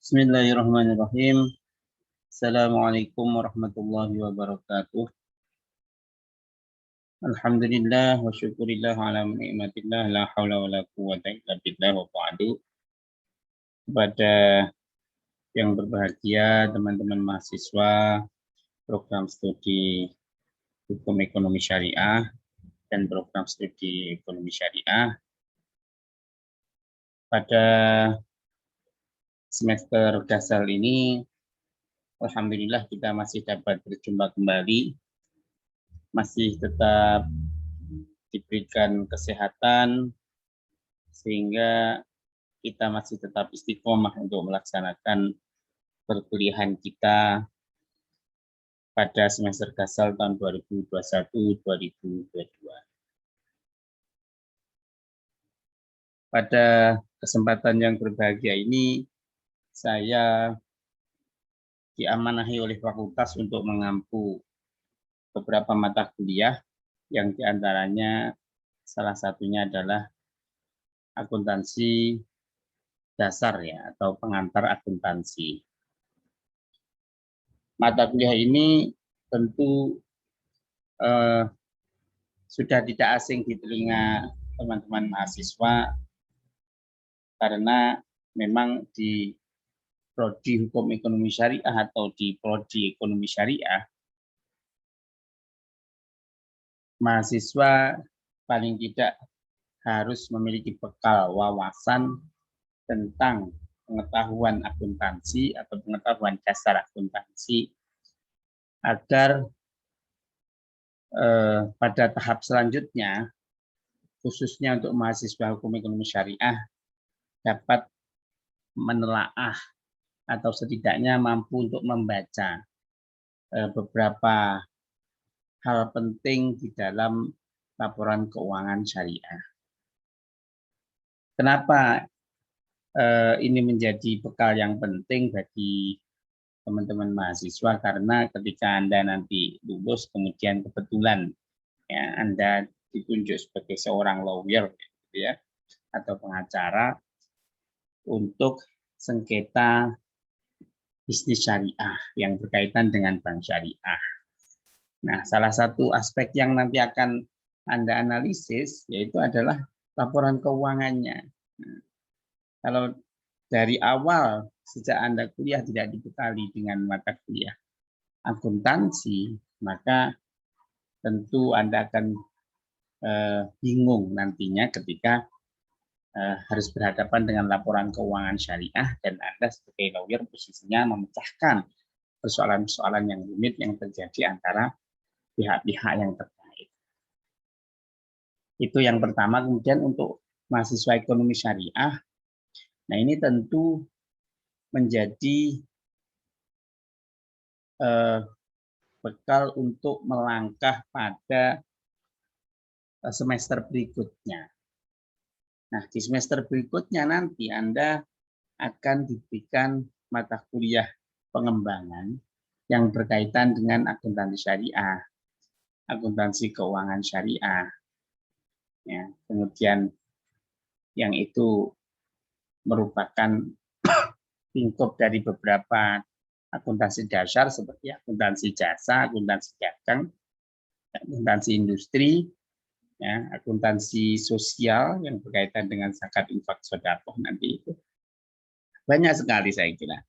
Bismillahirrahmanirrahim. Assalamualaikum warahmatullahi wabarakatuh. Alhamdulillah wa syukurillah ala ni'matillah la haula wa la quwata illa billah wa ba'du. Kepada yang berbahagia, teman-teman mahasiswa program studi Hukum Ekonomi Syariah dan program studi Ekonomi Syariah, pada semester dasar ini alhamdulillah kita masih dapat berjumpa kembali, masih tetap diberikan kesehatan sehingga kita masih tetap istiqomah untuk melaksanakan perkuliahan kita pada semester dasar tahun 2021-2022. Pada kesempatan yang berbahagia ini, saya diamanahi oleh fakultas untuk mengampu beberapa mata kuliah, yang diantaranya salah satunya adalah akuntansi dasar ya, atau pengantar akuntansi. Mata kuliah ini tentu sudah tidak asing di telinga teman-teman mahasiswa, karena memang di prodi Hukum Ekonomi Syariah atau di prodi Ekonomi Syariah, mahasiswa paling tidak harus memiliki bekal wawasan tentang pengetahuan akuntansi atau pengetahuan dasar akuntansi, agar pada tahap selanjutnya, khususnya untuk mahasiswa Hukum Ekonomi Syariah, dapat menelaah atau setidaknya mampu untuk membaca beberapa hal penting di dalam laporan keuangan syariah. Kenapa ini menjadi bekal yang penting bagi teman-teman mahasiswa? Karena ketika Anda nanti lulus, kemudian kebetulan ya, Anda ditunjuk sebagai seorang lawyer gitu ya, atau pengacara untuk sengketa bisnis syariah yang berkaitan dengan bank syariah. Nah, salah satu aspek yang nanti akan Anda analisis yaitu adalah laporan keuangannya. Nah, kalau dari awal sejak Anda kuliah tidak dibekali dengan mata kuliah akuntansi, maka tentu Anda akan bingung nantinya ketika harus berhadapan dengan laporan keuangan syariah dan Anda sebagai lawyer posisinya memecahkan persoalan-persoalan yang rumit yang terjadi antara pihak-pihak yang terkait. Itu yang pertama. Kemudian untuk mahasiswa ekonomi syariah, nah ini tentu menjadi bekal untuk melangkah pada semester berikutnya. Nah, di semester berikutnya nanti Anda akan diberikan mata kuliah pengembangan yang berkaitan dengan akuntansi syariah, akuntansi keuangan syariah. Ya, kemudian yang itu merupakan lingkup dari beberapa akuntansi dasar seperti akuntansi jasa, akuntansi dagang, akuntansi industri, ya, akuntansi sosial yang berkaitan dengan zakat, infak, sedekah nanti itu banyak sekali saya kira.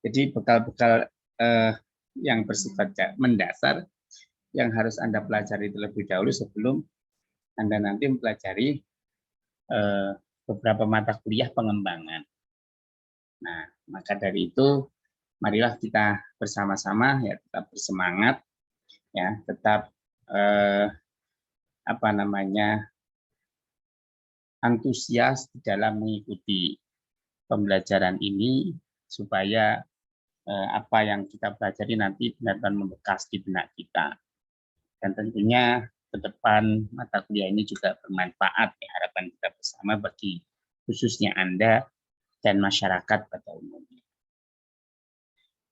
Jadi bekal-bekal yang bersifat mendasar yang harus Anda pelajari terlebih dahulu sebelum Anda nanti mempelajari beberapa mata kuliah pengembangan. Nah, maka dari itu marilah kita bersama-sama ya tetap bersemangat, ya tetap antusias di dalam mengikuti pembelajaran ini supaya apa yang kita pelajari nanti benar-benar membekas di benak kita. Dan tentunya ke depan mata kuliah ini juga bermanfaat, ya, harapan kita bersama bagi khususnya Anda dan masyarakat pada umumnya.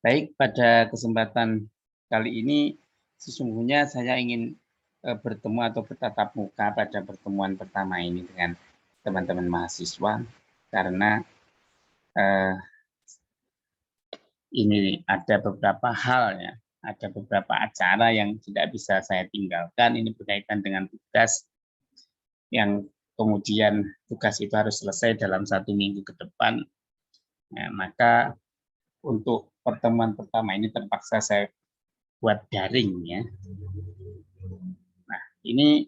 Baik, pada kesempatan kali ini sesungguhnya saya ingin bertemu atau bertatap muka pada pertemuan pertama ini dengan teman-teman mahasiswa, karena ini ada beberapa hal ya, ada beberapa acara yang tidak bisa saya tinggalkan. Ini berkaitan dengan tugas yang kemudian tugas itu harus selesai dalam 1 minggu ke depan. Nah, maka untuk pertemuan pertama ini terpaksa saya buat daring ya. Nah, ini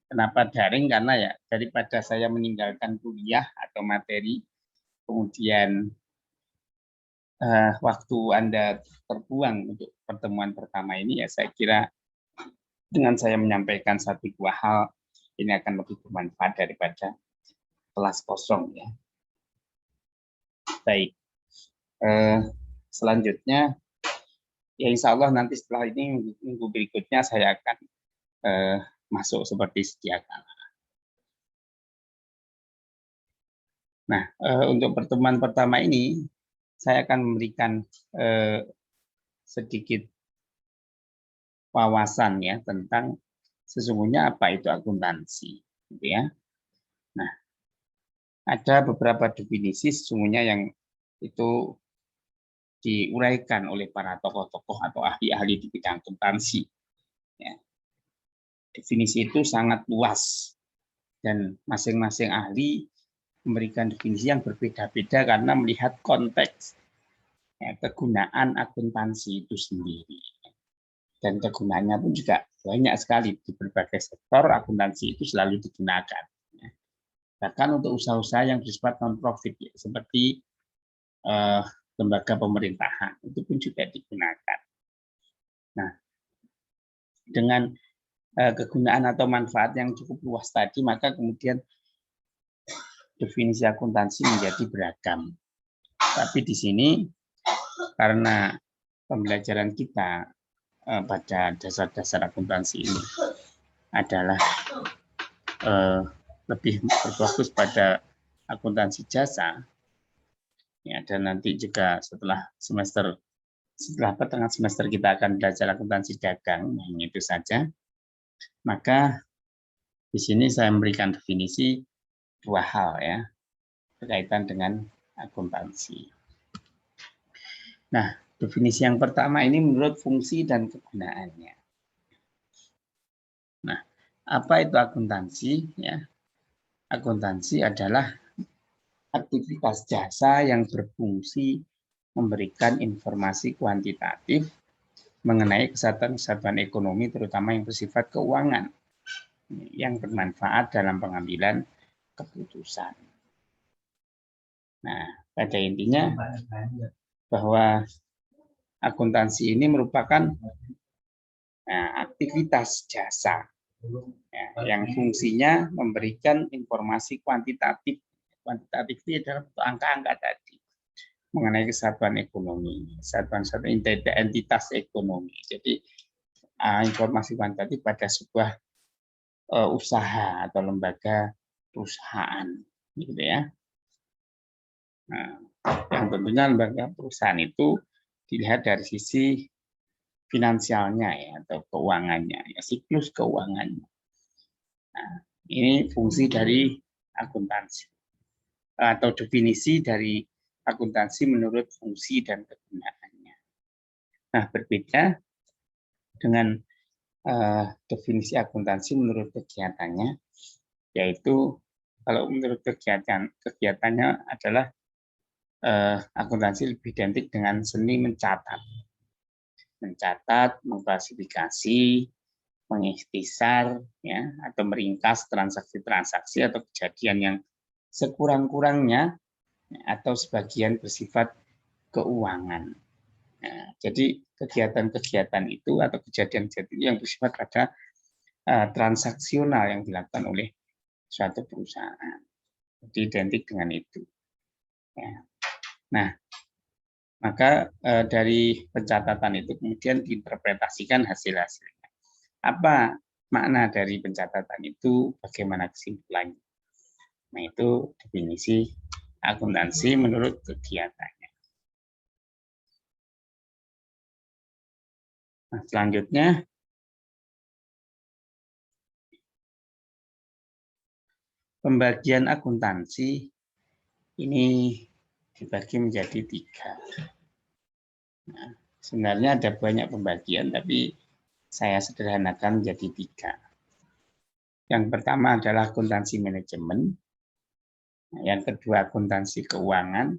kenapa daring? Karena ya daripada saya meninggalkan kuliah atau materi, kemudian waktu Anda terbuang untuk pertemuan pertama ini, ya saya kira dengan saya menyampaikan 1-2 hal, ini akan lebih bermanfaat daripada kelas kosong ya. Baik, selanjutnya ya insya Allah nanti setelah ini minggu berikutnya saya akan masuk seperti sedia kala. Nah, untuk pertemuan pertama ini saya akan memberikan sedikit wawasan ya tentang sesungguhnya apa itu akuntansi, gitu ya. Nah, ada beberapa definisi sesungguhnya yang itu diuraikan oleh para tokoh-tokoh atau ahli-ahli di bidang akuntansi. Ya. Definisi itu sangat luas dan masing-masing ahli memberikan definisi yang berbeda-beda karena melihat konteks ya, kegunaan akuntansi itu sendiri. Dan kegunaannya pun juga banyak sekali di berbagai sektor akuntansi itu selalu digunakan. Bahkan untuk usaha-usaha yang bersifat non-profit ya, seperti lembaga pemerintahan itu pun juga digunakan. Nah, dengan kegunaan atau manfaat yang cukup luas tadi, maka kemudian definisi akuntansi menjadi beragam. Tapi di sini karena pembelajaran kita pada dasar-dasar akuntansi ini adalah lebih berfokus pada akuntansi jasa, ya, dan nanti juga setelah pertengahan semester kita akan belajar akuntansi dagang, hanya itu saja. Maka di sini saya memberikan definisi 2 hal ya berkaitan dengan akuntansi. Nah, definisi yang pertama ini menurut fungsi dan kegunaannya. Nah, apa itu akuntansi? Ya, akuntansi adalah aktivitas jasa yang berfungsi memberikan informasi kuantitatif mengenai kesatuan-kesatuan ekonomi, terutama yang bersifat keuangan, yang bermanfaat dalam pengambilan keputusan. Nah, pada intinya bahwa akuntansi ini merupakan aktivitas jasa ya, yang fungsinya memberikan informasi kuantitatif. Kuantitatif itu adalah angka-angka tadi mengenai kesatuan ekonomi, kesatuan entitas ekonomi. Jadi informasi kuantitatif pada sebuah usaha atau lembaga perusahaan, gitu ya. Nah, yang tentunya lembaga perusahaan itu dilihat dari sisi finansialnya ya atau keuangannya, ya siklus keuangannya. Nah, ini fungsi dari akuntansi atau definisi dari akuntansi menurut fungsi dan kegunaannya. Nah, berbeda dengan definisi akuntansi menurut kegiatannya, yaitu kalau menurut kegiatannya adalah akuntansi lebih identik dengan seni mencatat, mengklasifikasi, mengikhtisar, ya, atau meringkas transaksi-transaksi atau kejadian yang sekurang-kurangnya atau sebagian bersifat keuangan. Nah, jadi kegiatan-kegiatan itu atau kejadian-kejadian yang bersifat pada transaksional yang dilakukan oleh suatu perusahaan. Jadi identik dengan itu. Ya. Nah, maka dari pencatatan itu kemudian diinterpretasikan hasil-hasilnya. Apa makna dari pencatatan itu? Bagaimana kesimpulannya? Nah, itu definisi akuntansi menurut kegiatannya. Nah, selanjutnya pembagian akuntansi ini dibagi menjadi 3. Nah, sebenarnya ada banyak pembagian, tapi saya sederhanakan menjadi 3. Yang pertama adalah akuntansi manajemen, yang kedua akuntansi keuangan,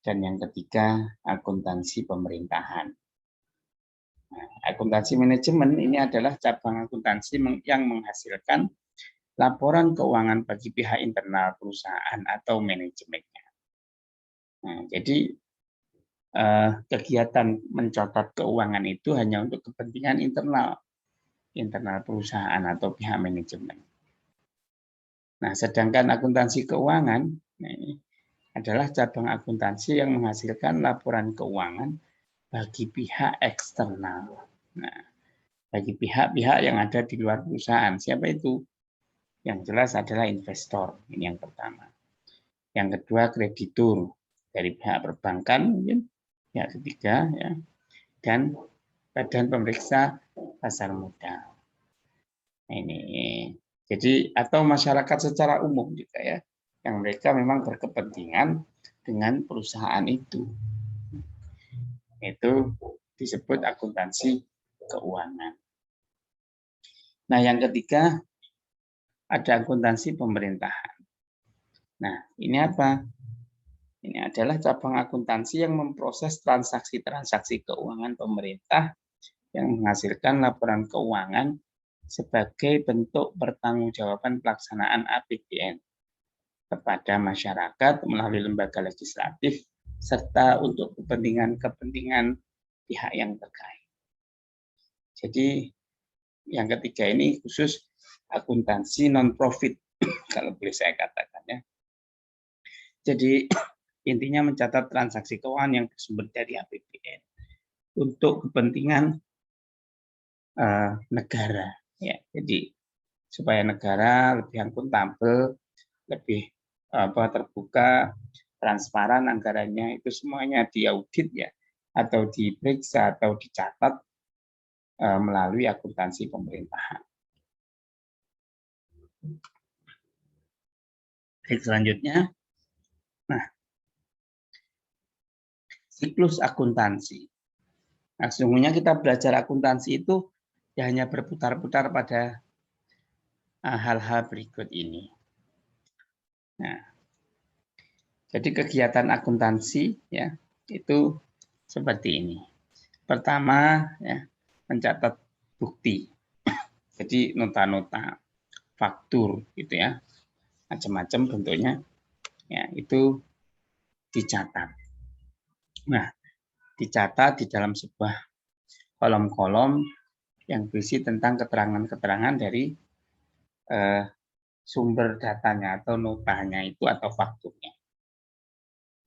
dan yang ketiga akuntansi pemerintahan. Nah, akuntansi manajemen ini adalah cabang akuntansi yang menghasilkan laporan keuangan bagi pihak internal perusahaan atau manajemennya. Nah, jadi kegiatan mencatat keuangan itu hanya untuk kepentingan internal perusahaan atau pihak manajemen. Nah, sedangkan akuntansi keuangan ini adalah cabang akuntansi yang menghasilkan laporan keuangan bagi pihak eksternal. Nah, bagi pihak-pihak yang ada di luar perusahaan. Siapa itu? Yang jelas adalah investor. Ini yang pertama. Yang kedua, kreditur dari pihak perbankan mungkin. Yang ketiga, ya, dan badan pemeriksa pasar modal. Ini jadi atau masyarakat secara umum juga ya, yang mereka memang berkepentingan dengan perusahaan itu. Itu disebut akuntansi keuangan. Nah, yang ketiga ada akuntansi pemerintahan. Nah, ini apa? Ini adalah cabang akuntansi yang memproses transaksi-transaksi keuangan pemerintah yang menghasilkan laporan keuangan sebagai bentuk pertanggungjawaban pelaksanaan APBN kepada masyarakat melalui lembaga legislatif serta untuk kepentingan-kepentingan pihak yang terkait. Jadi yang ketiga ini khusus akuntansi non-profit, kalau boleh saya katakan ya. Jadi intinya mencatat transaksi keuangan yang bersumber dari APBN untuk kepentingan negara. Ya, jadi supaya negara lebih akuntabel, lebih terbuka, transparan anggarannya, itu semuanya diaudit ya, atau diperiksa atau dicatat melalui akuntansi pemerintahan. Baik, selanjutnya, nah, siklus akuntansi. Nah, sesungguhnya kita belajar akuntansi itu ya hanya berputar-putar pada hal-hal berikut ini. Nah, jadi kegiatan akuntansi ya itu seperti ini. Pertama ya, mencatat bukti. Jadi nota-nota, faktur gitu ya. Macam-macam bentuknya. Ya, itu dicatat. Nah, dicatat di dalam sebuah kolom-kolom yang berisi tentang keterangan-keterangan dari sumber datanya atau notanya itu atau fakturnya.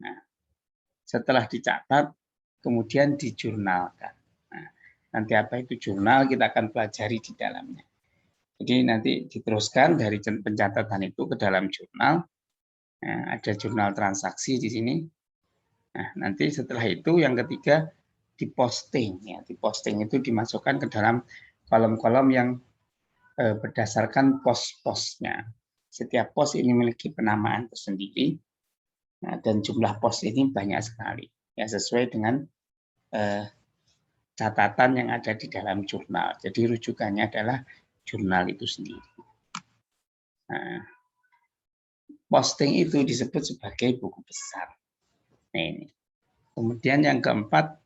Nah, setelah dicatat, kemudian dijurnalkan. Nah, nanti apa itu jurnal kita akan pelajari di dalamnya. Jadi nanti diteruskan dari pencatatan itu ke dalam jurnal. Nah, ada jurnal transaksi di sini. Nah, nanti setelah itu yang ketiga diposting. Ya, diposting itu dimasukkan ke dalam kolom-kolom yang berdasarkan pos-posnya. Setiap pos ini memiliki penamaan tersendiri. Nah, dan jumlah pos ini banyak sekali. Ya, sesuai dengan catatan yang ada di dalam jurnal. Jadi rujukannya adalah jurnal itu sendiri. Nah, posting itu disebut sebagai buku besar. Nah, ini. Kemudian yang keempat,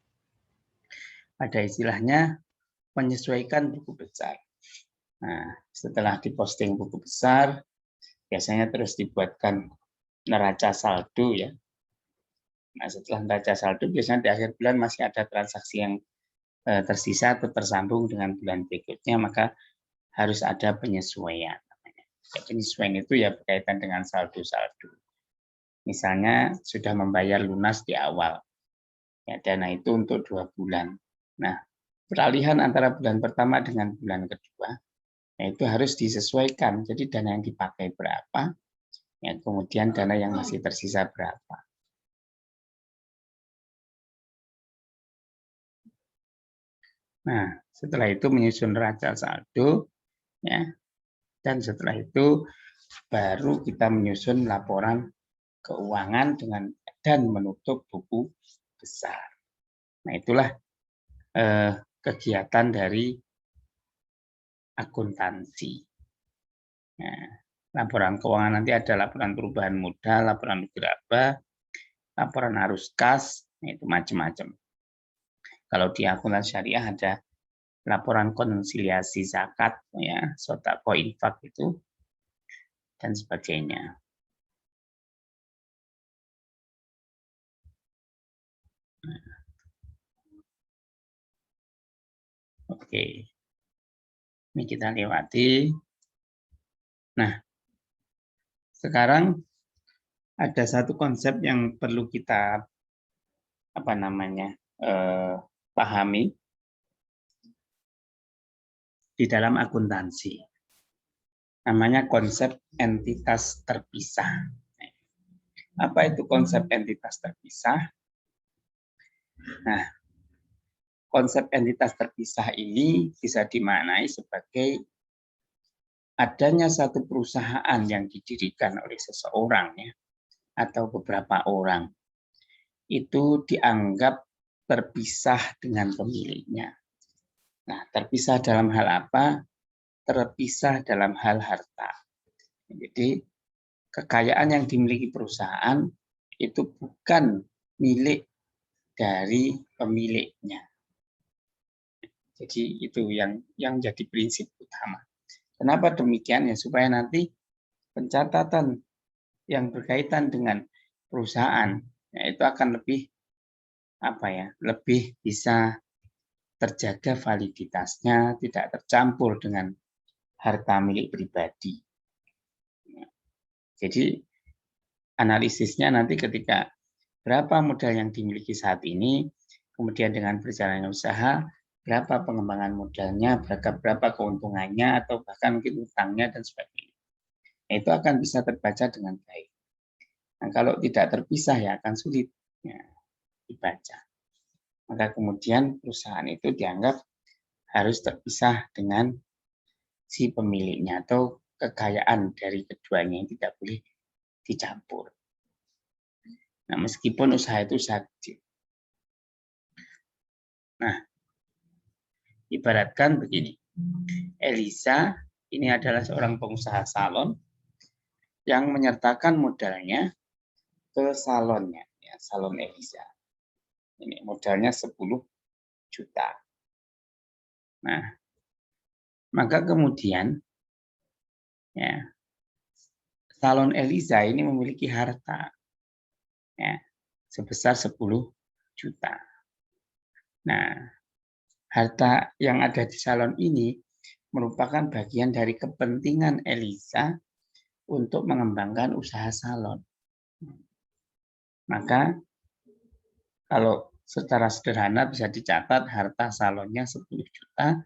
ada istilahnya menyesuaikan buku besar. Nah, setelah diposting buku besar, biasanya terus dibuatkan neraca saldo ya. Nah, setelah neraca saldo, biasanya di akhir bulan masih ada transaksi yang tersisa atau tersambung dengan bulan berikutnya, maka harus ada penyesuaian. Penyesuaian itu ya berkaitan dengan saldo-saldo. Misalnya sudah membayar lunas di awal, ya, dana itu untuk 2 bulan. Nah, peralihan antara bulan pertama dengan bulan kedua, ya, itu harus disesuaikan. Jadi dana yang dipakai berapa, ya, kemudian dana yang masih tersisa berapa. Nah, setelah itu menyusun neraca saldo, ya, dan setelah itu baru kita menyusun laporan keuangan dengan dan menutup buku besar. Nah, itulah kegiatan dari akuntansi. Nah, laporan keuangan nanti ada laporan perubahan modal, laporan laba, laporan arus kas, itu macam-macam. Kalau di akuntansi syariah ada laporan konsiliasi zakat, ya, sodako infak itu, dan sebagainya. Oke, ini kita lewati. Nah, sekarang ada satu konsep yang perlu kita pahami di dalam akuntansi. Namanya konsep entitas terpisah. Apa itu konsep entitas terpisah? Nah, konsep entitas terpisah ini bisa dimaknai sebagai adanya satu perusahaan yang didirikan oleh seseorang, ya, atau beberapa orang, itu dianggap terpisah dengan pemiliknya. Nah, terpisah dalam hal apa? Terpisah dalam hal harta. Jadi, kekayaan yang dimiliki perusahaan itu bukan milik dari pemiliknya. Jadi itu yang jadi prinsip utama. Kenapa demikian? Ya supaya nanti pencatatan yang berkaitan dengan perusahaan, ya, itu akan lebih bisa terjaga validitasnya, tidak tercampur dengan harta milik pribadi. Jadi analisisnya nanti ketika berapa modal yang dimiliki saat ini, kemudian dengan perjalanan usaha, berapa pengembangan modalnya, berapa keuntungannya, atau bahkan mungkin utangnya dan sebagainya. Nah, itu akan bisa terbaca dengan baik. Nah, kalau tidak terpisah ya akan sulit ya, dibaca. Maka kemudian perusahaan itu dianggap harus terpisah dengan si pemiliknya atau kekayaan dari keduanya yang tidak boleh dicampur. Nah, meskipun usaha itu usaha kecil. Nah, ibaratkan begini, Elisa ini adalah seorang pengusaha salon yang menyertakan modalnya ke salonnya, ya, salon Elisa. Ini modalnya 10 juta. Nah, maka kemudian ya, salon Elisa ini memiliki harta ya, sebesar 10 juta. Nah, harta yang ada di salon ini merupakan bagian dari kepentingan Elisa untuk mengembangkan usaha salon. Maka kalau secara sederhana bisa dicatat harta salonnya 10 juta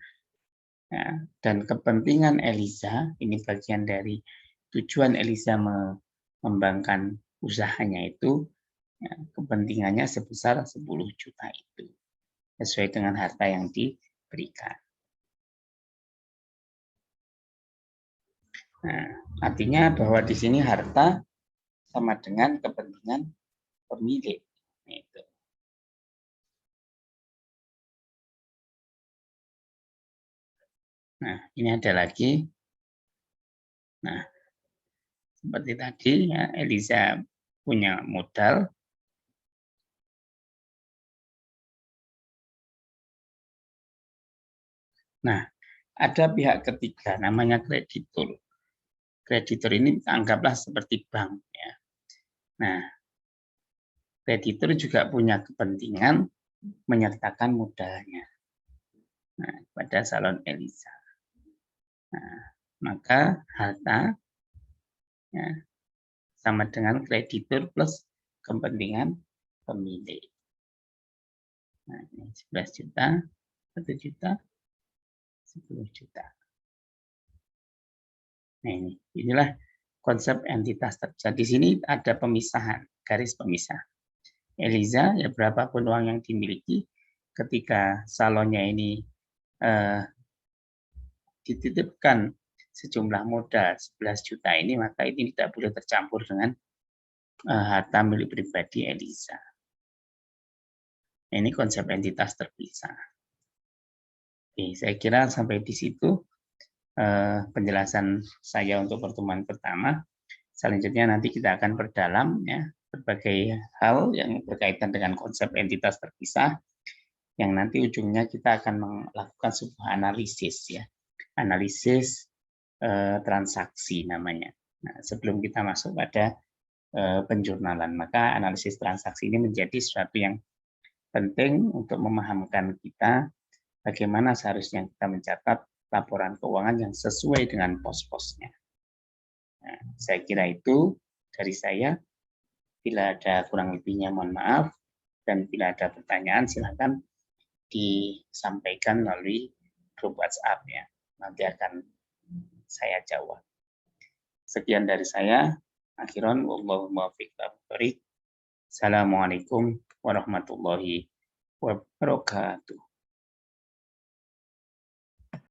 ya, dan kepentingan Elisa, ini bagian dari tujuan Elisa mengembangkan usahanya itu, ya, kepentingannya sebesar 10 juta itu, sesuai dengan harta yang diberikan. Nah, artinya bahwa di sini harta sama dengan kepentingan pemilik. Itu. Nah, ini ada lagi. Nah, seperti tadi, ya, Elisa punya modal. Nah, ada pihak ketiga, namanya kreditur. Kreditur ini anggaplah seperti bank. Ya. Nah, kreditur juga punya kepentingan menyertakan modalnya pada salon Elisa. Nah, maka harta ya, sama dengan kreditur plus kepentingan pemilik. Nah, 11 juta, 1 juta, 10 juta. Nah, inilah konsep entitas terpisah. Di sini ada pemisahan, garis pemisah. Elisa, ya berapapun uang yang dimiliki, ketika salonnya ini dititipkan sejumlah modal 11 juta ini, maka ini tidak boleh tercampur dengan harta milik pribadi Elisa. Ini konsep entitas terpisah. Oke, saya kira sampai di situ penjelasan saya untuk pertemuan pertama. Selanjutnya nanti kita akan perdalam ya berbagai hal yang berkaitan dengan konsep entitas terpisah, yang nanti ujungnya kita akan melakukan sebuah analisis ya, analisis transaksi namanya. Nah, sebelum kita masuk pada penjurnalan, maka analisis transaksi ini menjadi sesuatu yang penting untuk memahamkan kita bagaimana seharusnya kita mencatat laporan keuangan yang sesuai dengan pos-posnya. Nah, saya kira itu dari saya. Bila ada kurang lebihnya mohon maaf, dan bila ada pertanyaan silakan disampaikan melalui grup WhatsApp ya. Nanti akan saya jawab. Sekian dari saya. Akhiran wallahu muwaffiq. Assalamualaikum warahmatullahi wabarakatuh.